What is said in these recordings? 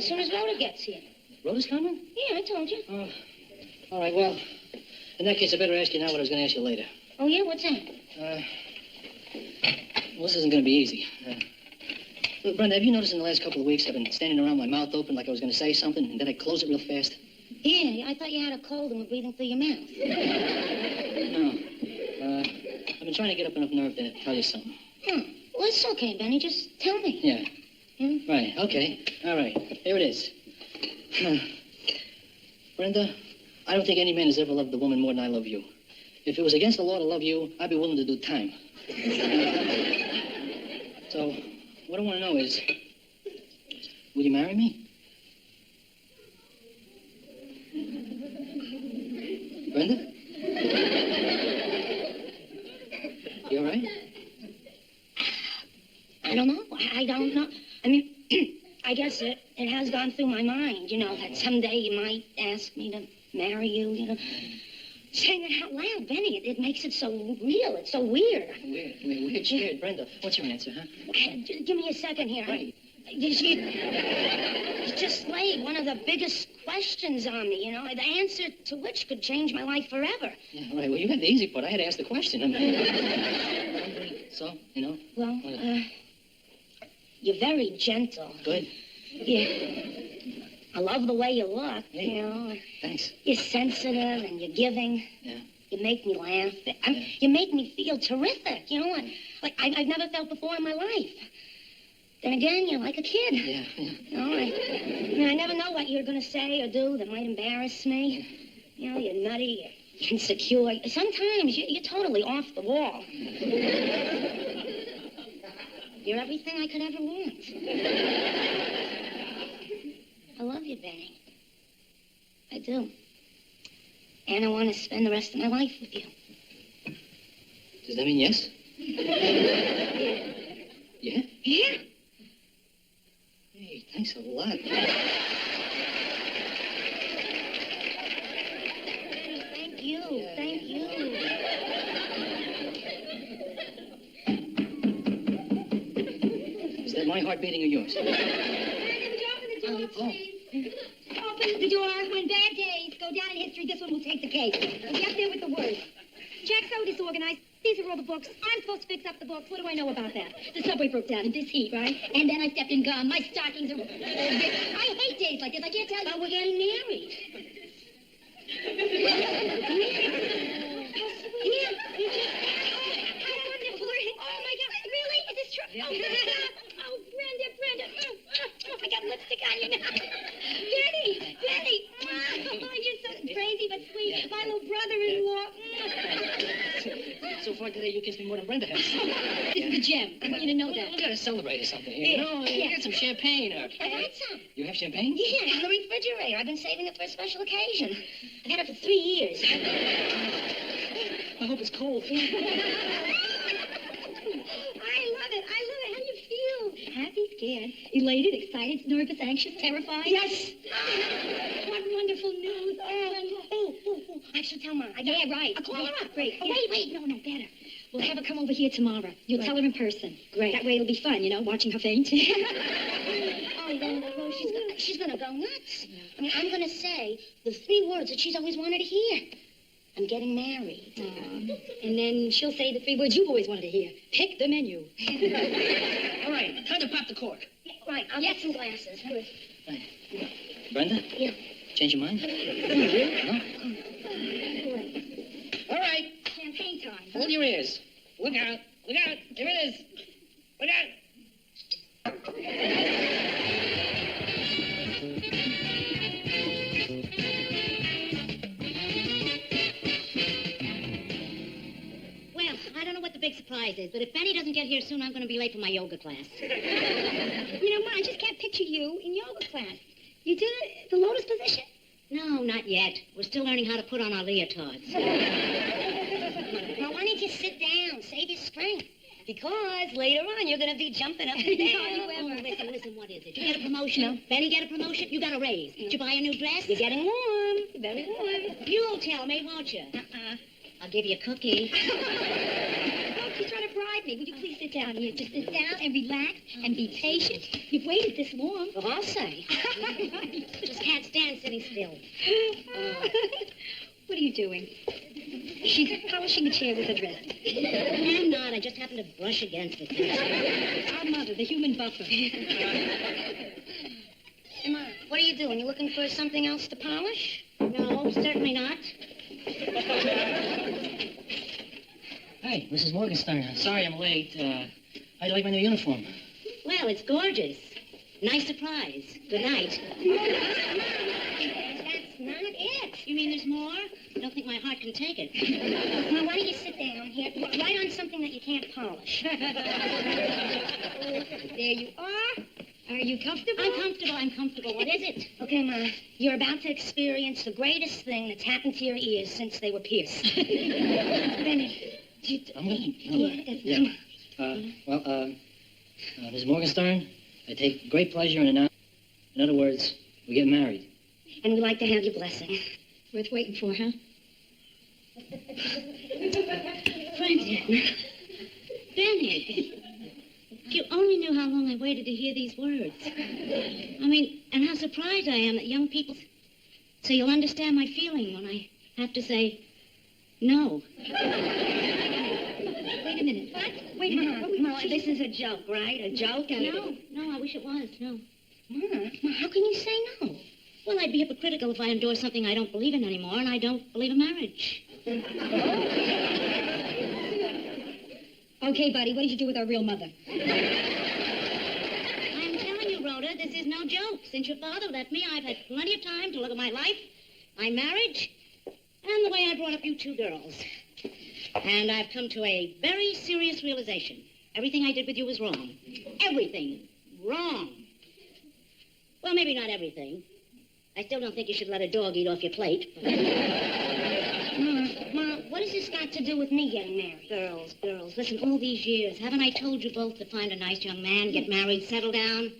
soon as Rhoda gets here. Rhoda's coming? Yeah, I told you. Oh. All right, well, in that case, I better ask you now what I was going to ask you later. Oh, yeah? What's that? Well, this isn't going to be easy. Look, Brenda, have you noticed in the last couple of weeks I've been standing around with my mouth open like I was going to say something, and then I close it real fast? Yeah, I thought you had a cold and were breathing through your mouth. No. I've been trying to get up enough nerve to tell you something. Huh. Well, it's okay, Benny. Just tell me. Yeah. Hmm? Right, okay. All right. Here it is. Brenda, I don't think any man has ever loved a woman more than I love you. If it was against the law to love you, I'd be willing to do time. So, what I want to know is, will you marry me? Brenda? You all right? I don't know. I don't know. I mean, I guess it has gone through my mind, you know, that someday you might ask me to marry you, you know. Saying it out loud, Benny, it makes it so real. It's so weird. Weird, scared. Brenda, what's your answer, huh? Give me a second here. Right. You just laid one of the biggest questions on me, you know, the answer to which could change my life forever. Yeah, right. Well, you had the easy part. I had to ask the question. I mean, so, you know? Well, you're very gentle. Good. Yeah. I love the way you look, Hey, you know. Thanks. You're sensitive and you're giving. Yeah. You make me laugh. You make me feel terrific, you know. Like I've never felt before in my life. Then again, you're like a kid. Yeah. You know, I never know what you're going to say or do that might embarrass me. You know, you're nutty, you're insecure. Sometimes you're totally off the wall. You're everything I could ever want. I love you, Benny. I do. And I want to spend the rest of my life with you. Does that mean yes? Yeah? Yeah? Hey, thanks a lot. Thank you. Yeah, Thank you. Is that my heart beating or yours? Open the door. When bad days go down in history, this one will take the cake. We'll be up there with the words. Jack's so disorganized. These are all the books. I'm supposed to fix up the books. What do I know about that? The subway broke down in this heat, right? And then I stepped in gum. My stockings are all ripped. I hate days like this. I can't tell you. But we're getting married. Yeah. How wonderful. Oh, my God. Really? Is this true? Oh, Brenda. I got lipstick on you now. Benny. Oh, you're so crazy but sweet. My little brother-in-law. So far today, you kissed me more than Brenda has. This is the gem. I want you to know that. We gotta celebrate or something here. Yeah. You get some champagne or... I got some. You have champagne? Yeah, in the refrigerator. I've been saving it for a special occasion. I've had it for 3 years. I hope it's cold. I love it. How do you feel? Happy, scared, elated, excited, nervous, anxious, terrified? Yes. What wonderful news. Oh, I should tell Mom. Yeah, right. I'll call her up. Great. Oh, Wait. No, better. We'll have her come over here tomorrow. You'll tell her in person. Great. That way it'll be fun, you know, watching her faint. Oh, then she's gonna go nuts. I mean, I'm gonna say the 3 words that she's always wanted to hear. I'm getting married. And then she'll say the 3 words you've always wanted to hear. Pick the menu. All right, time to pop the cork. Right, I'll get some glasses. Right. Brenda? Yeah. Change your mind? No? All right. Champagne time. Hold your ears. Look out. Look out. Here it is. Look out. Well, I don't know what the big surprise is, but if Benny doesn't get here soon, I'm going to be late for my yoga class. You know, Ma, I just can't picture you in yoga class. You did the lotus position? No, not yet. We're still learning how to put on our leotards. Now, why don't you sit down? Save your strength. Because later on, you're going to be jumping up and down. Listen, what is it? You get a promotion? No. Benny get a promotion? You got a raise. Did you buy a new dress? You're getting warm. Very warm. You'll tell me, won't you? I'll give you a cookie. Oh, she's trying to bribe me. Would you please sit down here? Just sit down and relax and be patient. You've waited this long. Well, I'll say. Just can't stand sitting still. What are you doing? She's polishing the chair with her dress. I'm not. I just happened to brush against it. Our mother, the human buffer. Emma, what are you doing? You looking for something else to polish? No, certainly not. Hey, Mrs. Morgenstern. Sorry I'm late. How'd you like my new uniform? Well, it's gorgeous. Nice surprise. Good night. That's not it. You mean there's more? I don't think my heart can take it. Well, why don't you sit down here? Write on something that you can't polish. There you are. Are you comfortable? I'm comfortable. I'm comfortable. What is it? Okay, Ma, you're about to experience the greatest thing that's happened to your ears since they were pierced. Benny, I'm gonna... yeah, Ms. Morgenstern, I take great pleasure in announcing... In other words, we get married. and we'd like to have your blessing. Worth waiting for, huh? Brenda. Benny. If you only knew how long I waited to hear these words. I mean, and how surprised I am that young people... So you'll understand my feeling when I have to say no. Wait a minute. What? Wait a minute. Ma, this is a joke, right? A joke? No, I wish it was, no. Ma, how can you say no? Well, I'd be hypocritical if I endorsed something I don't believe in anymore, and I don't believe in marriage. Okay, buddy, what did you do with our real mother? I'm telling you, Rhoda, this is no joke. Since your father left me, I've had plenty of time to look at my life, my marriage, and the way I brought up you two girls. And I've come to a very serious realization. Everything I did with you was wrong. Everything. Wrong. Well, maybe not everything. I still don't think you should let a dog eat off your plate. Ma, what has this got to do with me getting married? Girls, listen, all these years, haven't I told you both to find a nice young man, get married, settle down?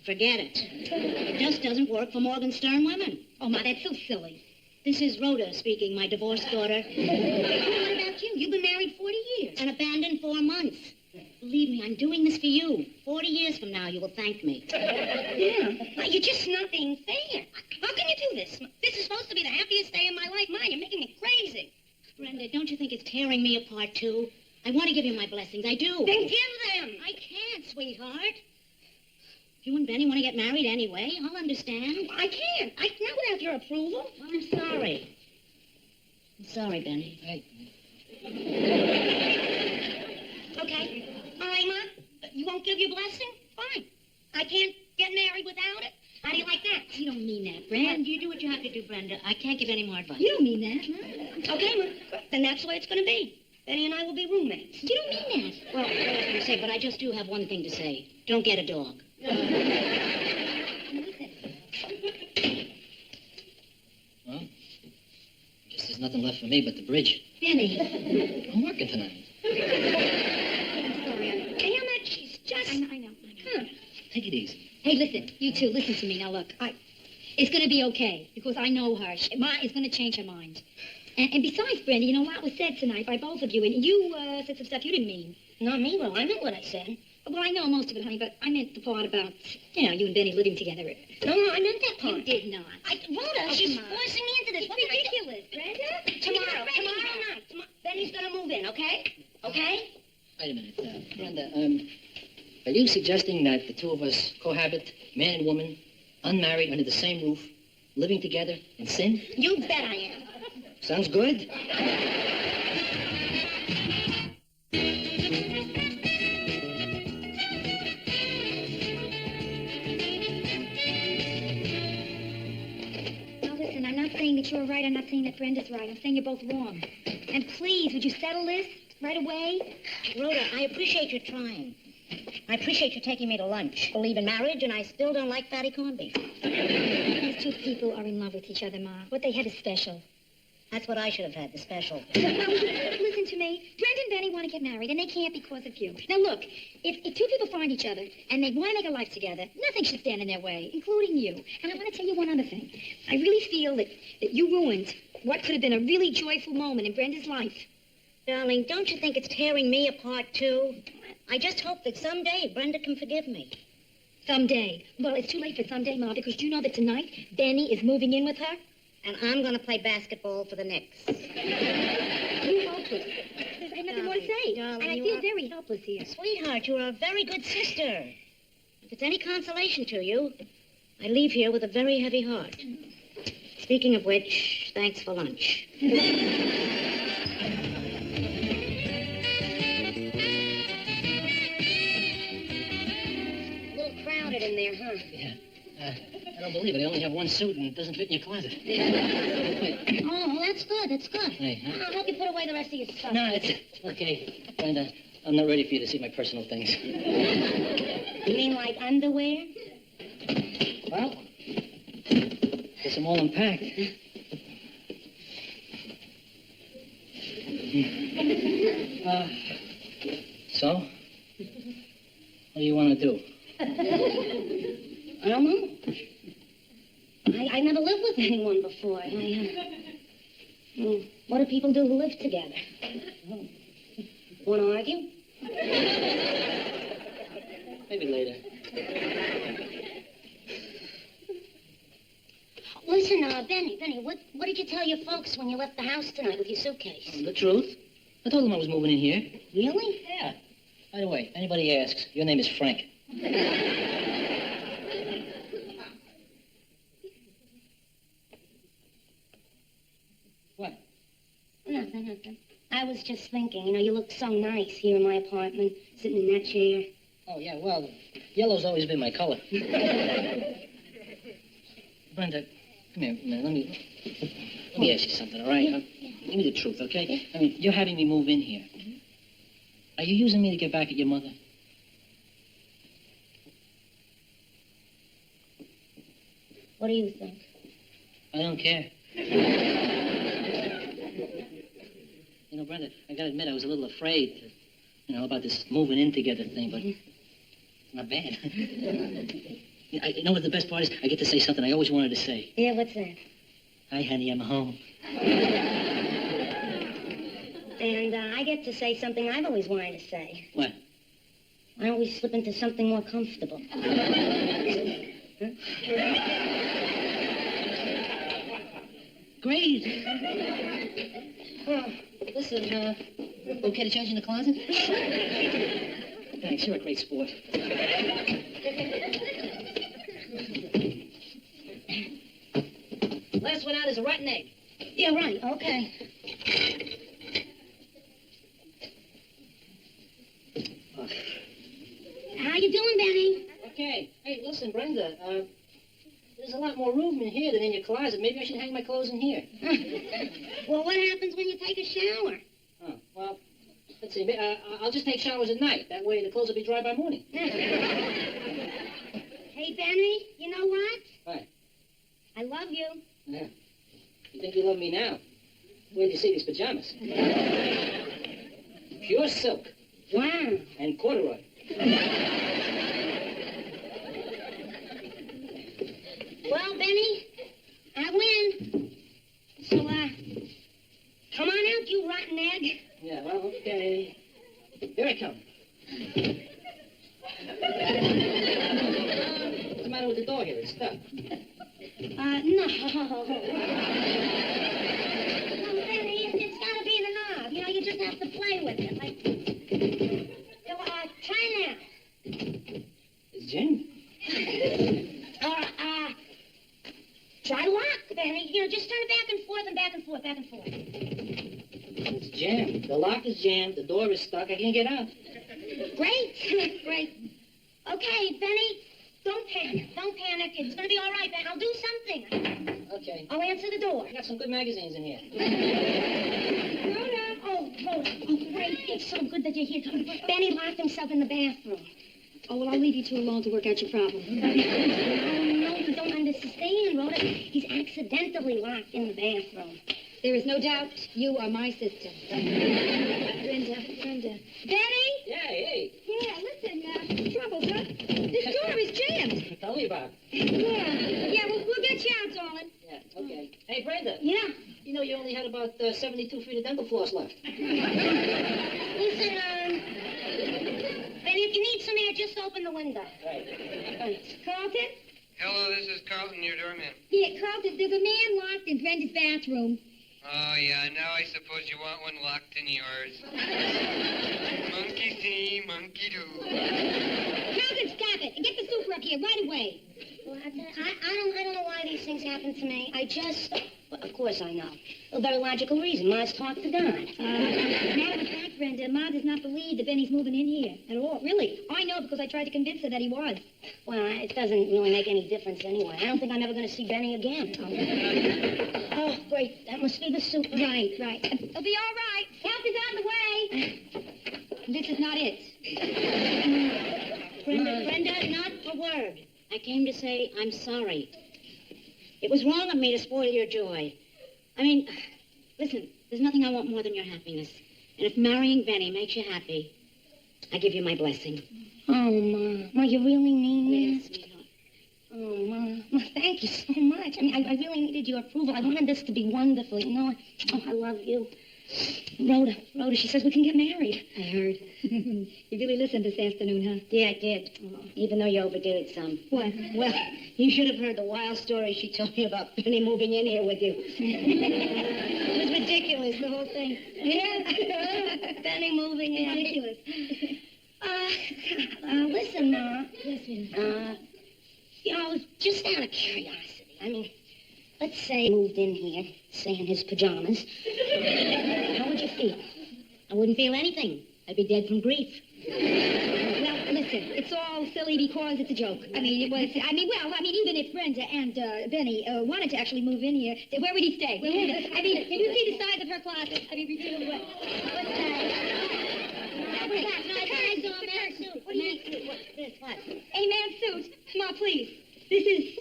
Forget it. It just doesn't work for Morgenstern women. Oh, Ma, that's so silly. This is Rhoda speaking, my divorced daughter. What about you? You've been married 40 years. And abandoned 4 months. Believe me, I'm doing this for you. 40 years from now, you will thank me. Yeah. Ma, you're just not being fair. How can you do this? This is supposed to be the happiest day of my life. Ma, you're making me crazy. Brenda, don't you think it's tearing me apart, too? I want to give you my blessings. I do. Then give them. I can't, sweetheart. If you and Benny want to get married anyway, I'll understand. I can't. Not without your approval. Well, I'm sorry. I'm sorry, Benny. Hey, Okay. All right, Ma. You won't give your blessing? Fine. I can't get married without it. How do you like that? You don't mean that, Brenda, Brand. you do what you have to do, Brenda. I can't give any more advice. You don't mean that. Okay, Ma. Then that's the way it's going to be. Benny and I will be roommates. You don't mean that. Well, I say, but I just do have one thing to say. Don't get a dog. well, guess there's nothing left for me but the bridge. Benny. I'm working tonight. I'm sorry. Hey, Emma, she's just... I know. Huh. Take it easy. Hey, listen. You two, listen to me. Now, look. It's going to be okay, because I know her. Ma is going to change her mind. And besides, Brenda, you know, a lot was said tonight by both of you, and you said some stuff you didn't mean. Not me, Will. I meant what I said. Well, I know most of it, honey, but I meant the part about, you and Benny living together. No, I meant that part. You did not. Rhoda, she's come on. forcing me into this. It's What can I do? ridiculous, Brenda. Tomorrow night. Benny's going to move in, okay? Okay? Wait a minute. Brenda, are you suggesting that the two of us cohabit, man and woman, unmarried, under the same roof, living together in sin? You bet I am. Sounds good. Now, listen, I'm not saying that you're right. I'm not saying that Brenda's right. I'm saying you're both wrong. And please, would you settle this right away? Rhoda, I appreciate your trying. I appreciate you taking me to lunch. Believe in marriage, and I still don't like fatty corned beef. These two people are in love with each other, Ma. What they have is special. That's what I should have had, the special. Listen to me. Brenda and Benny want to get married, and they can't because of you. Now, look, if two people find each other and they want to make a life together, nothing should stand in their way, including you. And I want to tell you one other thing. I really feel that you ruined what could have been a really joyful moment in Brenda's life Darling, don't you think it's tearing me apart, too? I just hope that someday Brenda can forgive me. Someday. Well, it's too late for someday, Ma, because you know that tonight Benny is moving in with her? And I'm going to play basketball for the Knicks. You're hopeless. There's nothing more to say. Darling, and I feel very helpless here. Sweetheart, you're a very good sister. If it's any consolation to you, I leave here with a very heavy heart. Speaking of which, thanks for lunch. Crowded in there, huh? Yeah. I don't believe it. I only have one suit and it doesn't fit in your closet. Oh, well, that's good. That's good. Hey, huh? I hope you put away the rest of your stuff. No, it's okay. Brenda, I'm not ready for you to see my personal things. You mean like underwear? Well, guess I'm all unpacked. So? What do you want to do? I don't know. I never lived with anyone before. What do people do who live together? Want to argue? Maybe later. Listen, Benny, what did you tell your folks when you left the house tonight with your suitcase? The truth. I told them I was moving in here. Really? Yeah. By the way, anybody asks, your name is Frank. What? Nothing. I was just thinking, you look so nice here in my apartment, sitting in that chair. Oh, yeah, well, yellow's always been my color. Brenda, come here, man. Let me ask you something, all right? Give me the truth, okay? I mean, you're having me move in here. Are you using me to get back at your mother? What do you think? I don't care. You know, Brenda, I gotta admit, I was a little afraid, about this moving in together thing, but it's not bad. You know what the best part is? I get to say something I always wanted to say. Yeah, what's that? Hi, honey, I'm home. And I get to say something I've always wanted to say. What? I always slip into something more comfortable. Huh? Great. Listen, okay to change in the closet? Thanks, you're a great sport. Last one out is a rotten egg. Yeah, right, okay. How you doing, Benny? Okay. Hey, listen, Brenda, there's a lot more room in here than in your closet. Maybe I should hang my clothes in here. Well, what happens when you take a shower? Oh, well, let's see. I'll just take showers at night. That way the clothes will be dry by morning. Hey, Benny, you know what? What? I love you. Yeah. You think you love me now? Where'd you see these pajamas? Pure silk. Wow. And corduroy. Well, Benny, I win. So, come on out, you rotten egg. Yeah, well, okay. Here I come. What's the matter with the door here? It's stuck. No. No, Benny, it's gotta be the knob. You just have to play with it. So, try now. It's jammed. Try lock, Benny. Just turn it back and forth and back and forth, back and forth. It's jammed. The lock is jammed. The door is stuck. I can't get out. Great. Great. Okay, Benny, don't panic. Don't panic. It's going to be all right, Ben. I'll do something. Okay. I'll answer the door. I got some good magazines in here. Rhoda. Oh, great. It's so good that you're here. Benny locked himself in the bathroom. Oh, well, I'll leave you two alone to work out your problem. No, you don't understand, Rhoda. He's accidentally locked in the bathroom. There is no doubt you are my sister. Brenda. Benny? Yeah, hey. Yeah, listen, any trouble, huh? This door is jammed. Tell me about it. Yeah, we'll get you out, darling. Yeah, okay. Hey, Brenda. Yeah. You know you only had about 72 feet of dental floss left. Listen, Benny, if you need some air, just open the window. Carlton? Hello, this is Carlton, your doorman. Yeah, Carlton, there's a man locked in Brenda's bathroom. Oh, yeah, now I suppose you want one locked in yours. Monkey see, monkey do. Carlton, stop it and get the super up here right away. Well, I don't know why these things happen to me. Well, of course I know. A very logical reason. Ma's talked to God. Matter of fact, Brenda, Ma does not believe that Benny's moving in here at all. Really. I know because I tried to convince her that he was. Well, it doesn't really make any difference anyway. I don't think I'm ever going to see Benny again. Oh, great. That must be the soup. Right. It'll be all right. Help is on the way. This is not it. Brenda, not a word. I came to say I'm sorry. It was wrong of me to spoil your joy. I mean, listen, there's nothing I want more than your happiness. And if marrying Benny makes you happy, I give you my blessing. Oh, Ma. Ma, you really mean Yes, this? sweetheart. Oh, Ma, thank you so much. I mean, I really needed your approval. I wanted this to be wonderful, you know. I love you. Rhoda, she says we can get married. I heard. You really listened this afternoon, huh? Yeah, I did. Even though you overdid it some. What? Well, you should have heard the wild story she told me about Benny moving in here with you. It was ridiculous, the whole thing. Yeah. Benny moving in. Ridiculous. Listen, Ma. Listen. Just out of curiosity. I mean, let's say he moved in here, say in his pajamas. How would you feel? I wouldn't feel anything. I'd be dead from grief. Well, listen, it's all silly because it's a joke. I mean, even if Brenda and Benny wanted to actually move in here, where would he stay? Where would he? I mean, can you see the size of her closet? I mean, really, what? What's that? What's that? No, I saw a man's suit. What do you mean? What's this? What? A man's suit. Ma, please. This is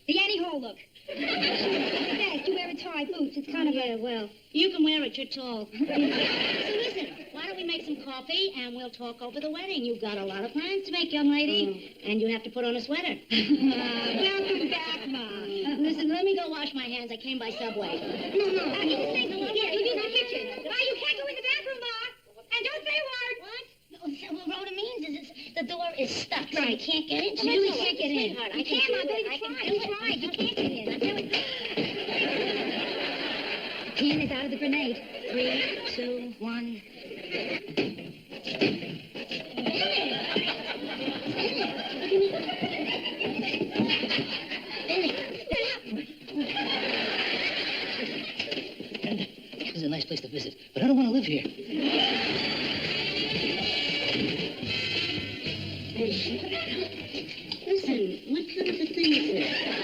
the Annie Hole look. Best, you wear a tie boots. It's kind of Yeah, well, you can wear it. You're tall. So listen, why don't we make some coffee and we'll talk over the wedding? You've got a lot of plans to make, young lady. And you have to put on a sweater. welcome back, Ma. Listen, let me go wash my hands. I came by subway. No. You stay the long. Yeah, you use the kitchen. You can't go in the bathroom, Ma. And don't say a word. What? What Rhoda means is the door is stuck, so Right. you can't get in. You really can't get in. Sweetheart, I You can can't, do Ma. it. Baby, I can try. do You it. tried. You can't get in. I'm telling you. Pin is out of the grenade. 3, 2, 1. This is a nice place to visit, but I don't want to live here. Listen, what kind of a thing is this?